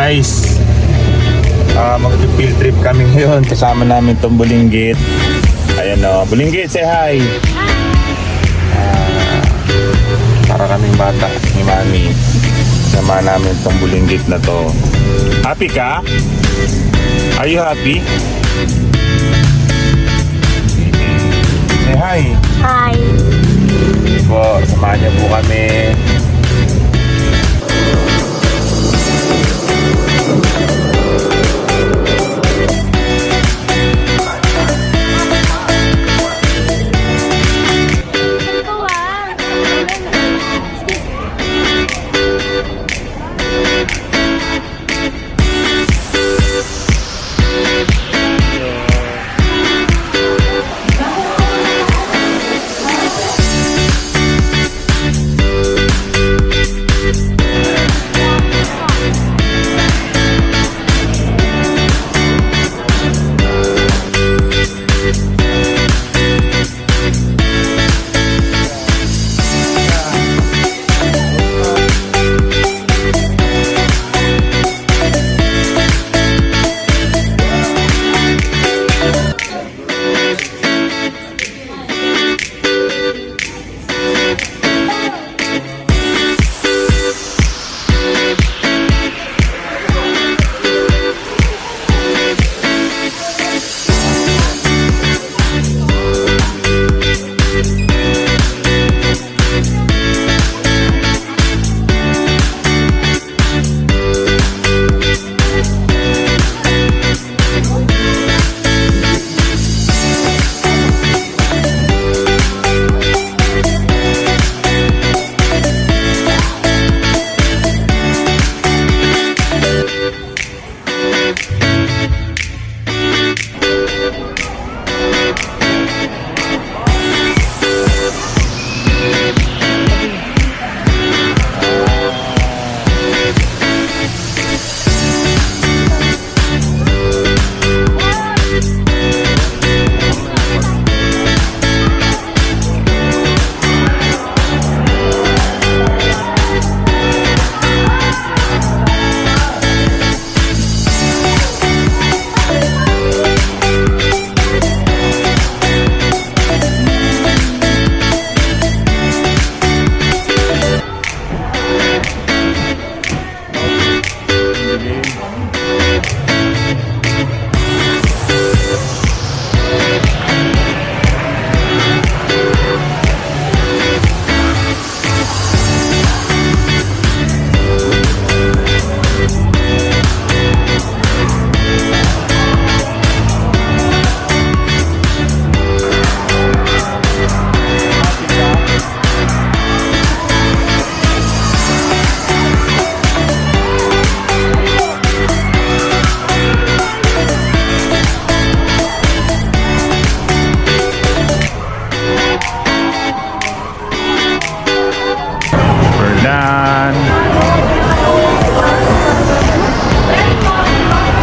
guys, mag-field trip kami ngayon. Kasama namin itong Bulinggit. Ayan o, Bulinggit, say hi. Para kaming bata ni Mami. Kasama namin itong Bulinggit na to. Happy ka? Are you happy? Say hi. Hi. Po, samahan niyo po kami.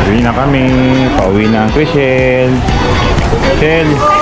Uwi na kami. Pauwi na ang Chriselle. Chriselle.